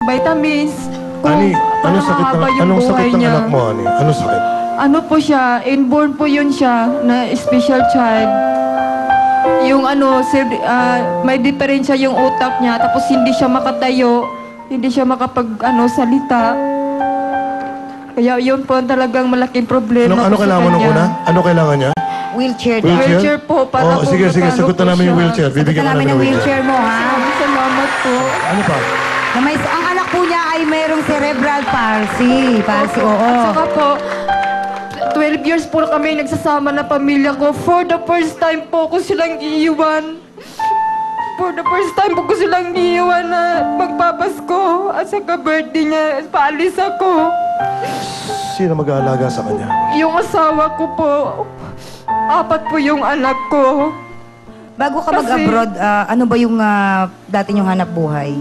vitamins. Ani, anong sakit ng anak mo, Ani? Anong sakit? Ano po siya, inborn po yun siya, na special child. Yung may diferensya yung utak niya, tapos hindi siya makatayo, hindi siya salita. Kaya yun po talagang malaking problema Ano kailangan mo nung una? Ano kailangan niya? Wheelchair. Wheelchair po, para po sige, sagutan namin yung wheelchair. Bibigyan ka namin ng wheelchair. Mo, ha? Salamat po. Ano pa? Ang anak po niya ay mayroong cerebral palsy. Oo. At saka po, 12 years po kami nagsasama na pamilya ko. For the first time po ko silang iiwan. For the first time po ko silang iiwan na magpapasko. At saka birthday niya, paalis ako. Sino mag-aalaga sa kanya? Yung asawa ko po, 4 po yung anak ko. Bago ka mag-abroad, ano ba yung dati niyong hanap buhay?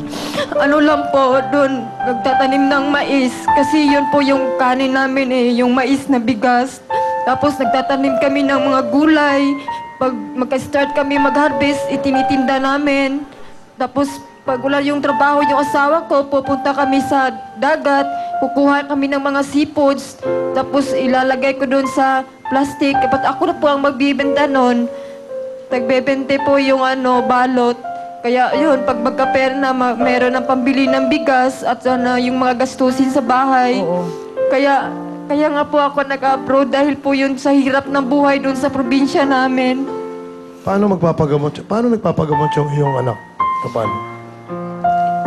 Ano lang po, doon, nagtatanim ng mais. Kasi yun po yung kanin namin yung mais na bigas. Tapos nagtatanim kami ng mga gulay. Pag magka-start kami mag-harvest, itinitinda namin. Tapos pag wala yung trabaho yung asawa ko, pupunta kami sa dagat, kukuha kami ng mga seafoods. Tapos ilalagay ko doon sa plastic. Kapag ako na po ang magbibenta noon, tagbebente po yung balot. Kaya yun, pag magka-pera na, meron ng pambili ng bigas at yung mga gastusin sa bahay. Oo. Kaya nga po ako nag-abroad dahil po yun sa hirap ng buhay doon sa probinsya namin. Paano nagpapagamot yung iyong anak? Paano?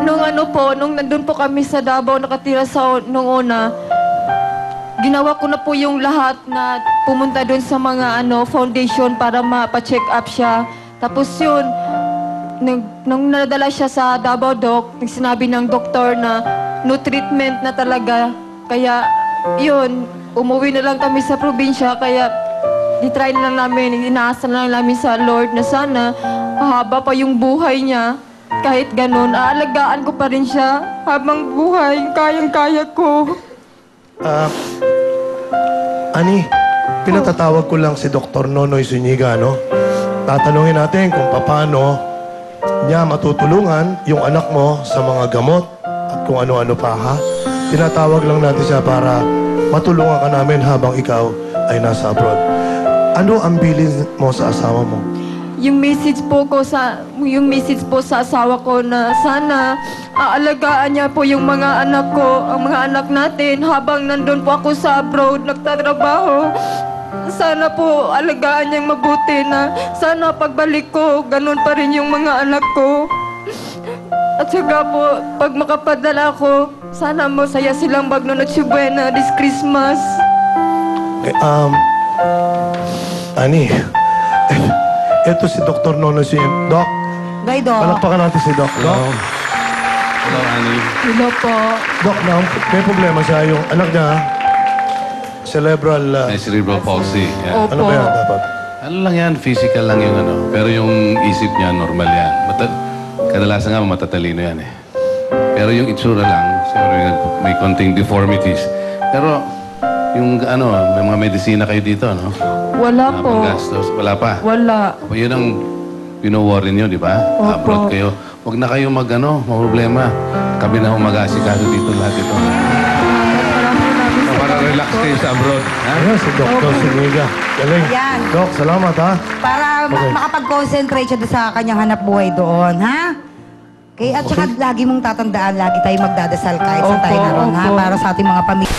Nung nandun po kami sa Davao, nakatira nung una, ginawa ko na po yung lahat na pumunta doon sa mga foundation para ma-check up siya. Tapos yun, nung nadala siya sa Davao Doc, sinabi ng doktor na no treatment na talaga. Kaya yun, umuwi na lang kami sa probinsya. Kaya di-try na lang namin, inaasa na lang namin sa Lord na sana haba pa yung buhay niya. Kahit ganun, aalagaan ko pa rin siya habang buhay, kayang-kaya ko. Ani, pinatatawag ko lang si Dr. Nonoy Zuniga, no? Tatanungin natin kung paano niya matutulungan yung anak mo sa mga gamot at kung ano-ano pa, ha? Tinatawag lang natin siya para matulungan ka namin habang ikaw ay nasa abroad. Ano ang bilin mo sa asawa mo? Yung message po sa asawa ko na sana aalagaan niya po yung mga anak ko, ang mga anak natin habang nandun po ako sa abroad nagtatrabaho. Sana po alagaan niyang mabuti na sana pagbalik ko, ganun pa rin yung mga anak ko. At saka po, pag makapadala ko, sana masaya silang Noche Buena this Christmas. Ani, ito si Dr. Nonoy Zuniga. Doc, Doc. palakpakan natin si Doc. Doc, Hello, Annie. Hello po. Doc, may problema siya. Yung anak niya, cerebral... May cerebral palsy. Yeah. Opo. ano ba yan dapat? Ano lang yan, physical lang yung Pero yung isip niya, normal yan. Kadalasan nga matatalino yan eh. Pero yung itsura lang, siguro may konting deformities. Pero yung may mga medisina kayo dito, no? Wala po. Panggastos. Wala pa. Wala. O yun ang pino-worry niyo, di ba? Opo. Abroad kayo. Huwag na kayo problema. Kami na mag-aasikaso dito lahat ito. Para relax kayo sa abroad. Ha? Ayan, si Dr. Zuniga. Galing. Ayan. Doc, salamat, ha? Para Okay. makapag-concentrate siya sa kanyang hanap buhay doon, ha? At saka lagi mong tatandaan, lagi tayo magdadasal kahit sa tayo naroon, ha? Opo. Para sa ating mga pamilya.